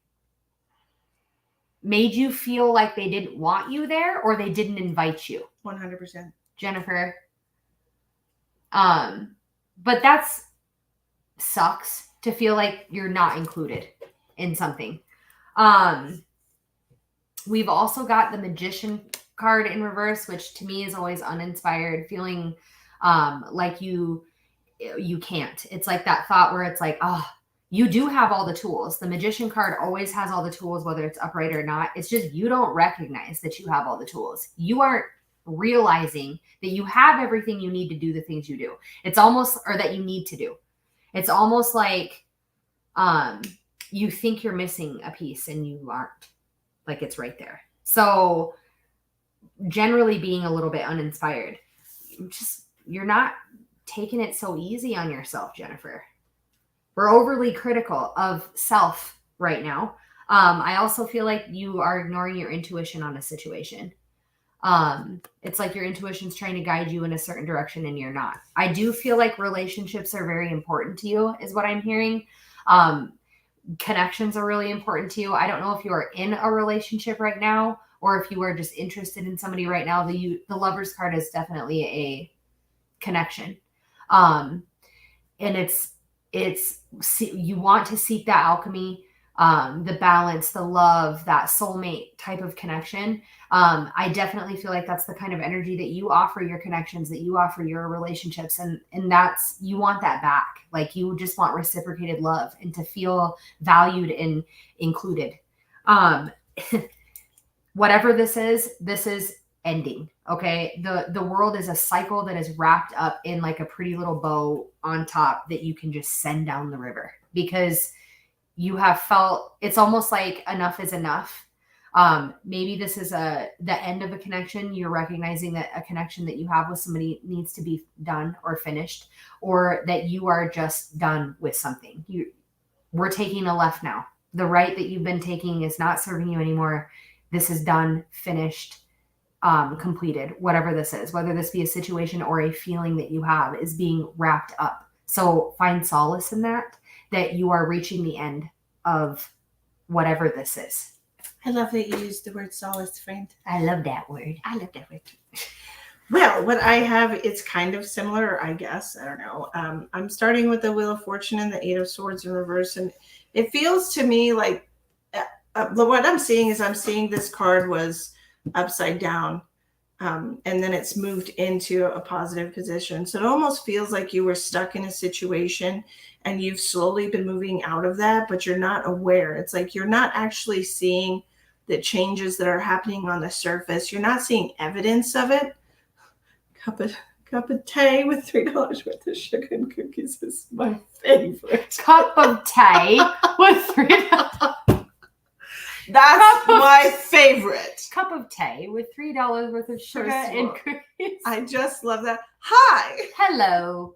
made you feel like they didn't want you there or they didn't invite you. 100%. Jennifer. But that's sucks to feel like you're not included in something. We've also got the Magician card in reverse, which to me is always uninspired, feeling like you can't. It's like that thought where it's like, oh, you do have all the tools. The Magician card always has all the tools, whether it's upright or not. It's just you don't recognize that you have all the tools. You aren't realizing that you have everything you need to do the things you do. It's almost, or that you need to do. It's almost like you think you're missing a piece and you aren't. Like it's right there. So generally being a little bit uninspired. You're not taking it so easy on yourself, Jennifer. We're overly critical of self right now. I also feel like you are ignoring your intuition on a situation. It's like your intuition's trying to guide you in a certain direction and you're not. I do feel like relationships are very important to you, is what I'm hearing. Connections are really important to you. I don't know if you are in a relationship right now or if you are just interested in somebody right now. The Lover's card is definitely a connection. And it's you want to seek that alchemy, the balance, the love, that soulmate type of connection. I definitely feel like that's the kind of energy that you offer your connections, that you offer your relationships. And that's, you want that back. Like you just want reciprocated love and to feel valued and included. Whatever this is ending. Okay. The world is a cycle that is wrapped up in like a pretty little bow on top that you can just send down the river because you have felt it's almost like enough is enough. Maybe this is the end of a connection. You're recognizing that a connection that you have with somebody needs to be done or finished, or that you are just done with something. We're taking a left now. The right that you've been taking is not serving you anymore. This is done, finished, completed, whatever this is, whether this be a situation or a feeling that you have is being wrapped up. So find solace in that you are reaching the end of whatever this is. I love that you used the word solace, friend. I love that word. I love that word. Well, what I have, it's kind of similar, I guess. I don't know. I'm starting with the Wheel of Fortune and the Eight of Swords in reverse. And it feels to me like what I'm seeing is I'm seeing this card was upside down. And then it's moved into a positive position. So it almost feels like you were stuck in a situation and you've slowly been moving out of that, but you're not aware. It's like you're not actually seeing the changes that are happening on the surface. You're not seeing evidence of it. Cup of tea with $3 worth of sugar and cookies is my favorite. Cup of tea with $3. That's my favorite. Cup of tea with $3 worth of sugar and cookies. I just love that. Hi. Hello.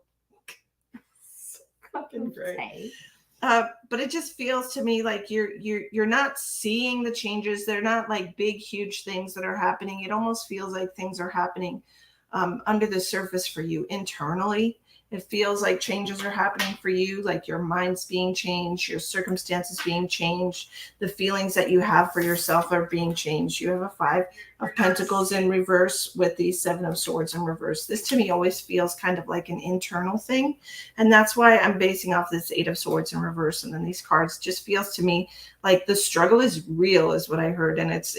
Fucking great. Tea. But it just feels to me like you're not seeing the changes. They're not like big, huge things that are happening. It almost feels like things are happening under the surface for you internally. It feels like changes are happening for you, like your mind's being changed, your circumstances being changed, the feelings that you have for yourself are being changed. You have a 5 of Pentacles in reverse with the 7 of Swords in reverse. This to me always feels kind of like an internal thing. And that's why I'm basing off this 8 of Swords in reverse. And then these cards just feels to me like the struggle is real is what I heard. And it's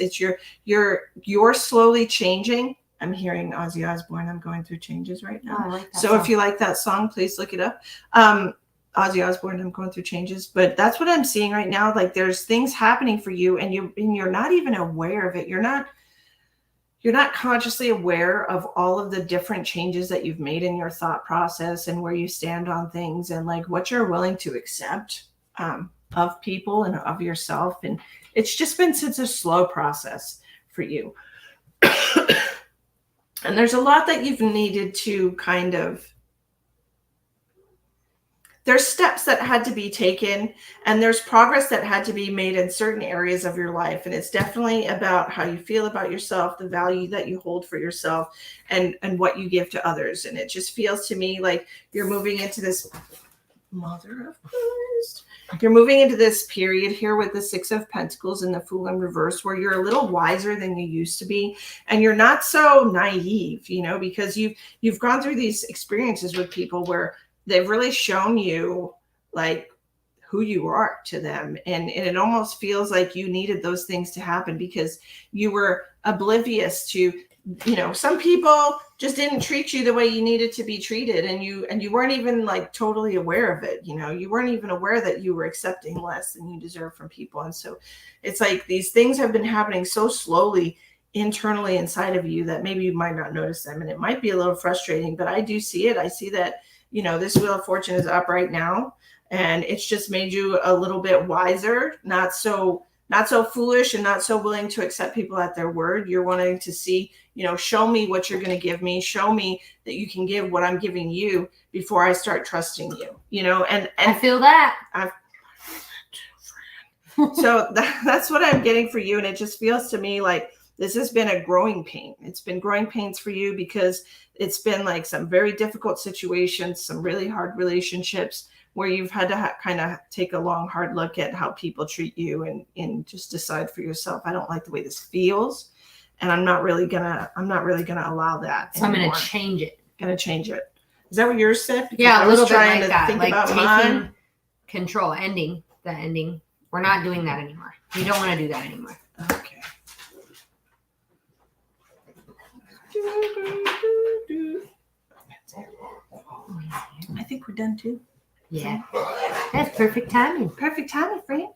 you're slowly changing. I'm hearing Ozzy Osbourne, I'm going through changes right now. Oh, I like that So song. if you like that song, please look it up. Ozzy Osbourne, I'm going through changes, but that's what I'm seeing right now. Like there's things happening for you and you're not even aware of it. You're not consciously aware of all of the different changes that you've made in your thought process and where you stand on things and like what you're willing to accept of people and of yourself. And it's just been such a slow process for you. And there's a lot that you've needed to kind of, there's steps that had to be taken and there's progress that had to be made in certain areas of your life. And it's definitely about how you feel about yourself, the value that you hold for yourself and what you give to others. And it just feels to me like you're moving into this Mother of Christ. You're moving into this period here with the Six of Pentacles and the Fool in reverse where you're a little wiser than you used to be. And you're not so naive, because you've gone through these experiences with people where they've really shown you like who you are to them. And it almost feels like you needed those things to happen because you were oblivious to, some people just didn't treat you the way you needed to be treated. And you weren't even like totally aware of it. You weren't even aware that you were accepting less than you deserve from people. And so it's like these things have been happening so slowly internally inside of you that maybe you might not notice them. And it might be a little frustrating, but I do see it. I see that this Wheel of Fortune is up right now and it's just made you a little bit wiser, not so foolish and not so willing to accept people at their word. You're wanting to see, show me what you're going to give me, show me that you can give what I'm giving you before I start trusting you, and I feel that. So that's what I'm getting for you. And it just feels to me like this has been a growing pain. It's been growing pains for you because it's been like some very difficult situations, some really hard relationships where you've had to kind of take a long, hard look at how people treat you and just decide for yourself. I don't like the way this feels, and I'm not really gonna allow that. So anymore. I'm gonna change it. Gonna change it. Is that what yours said? Because Yeah, I a was little bit trying like to that. think Like about taking mine. control, ending. We're not doing that anymore. We don't want to do that anymore. Okay. I think we're done too. Yeah, that's perfect timing. Perfect timing, friend.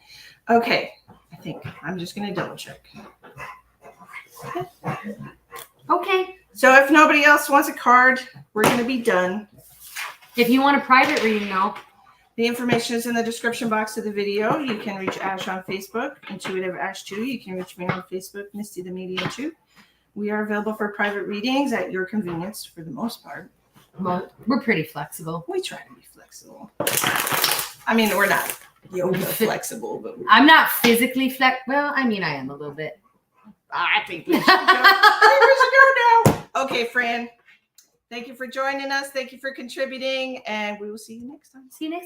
Okay, I think I'm just gonna double check. Okay. So if nobody else wants a card, we're gonna be done. If you want a private reading, though, The information is in the description box of the video. You can reach Ash on Facebook, Intuitive Ash 2. You can reach me on Facebook, Misty the Medium 2. We are available for private readings at your convenience for the most part. well, we're pretty flexible. We try to be flexible. I mean, we're not yoga flexible, but I'm not physically Well, I mean, I am a little bit. I think we should go. I think we should go now. Okay, Fran. Thank you for joining us. Thank you for contributing, and we will see you next time. See you next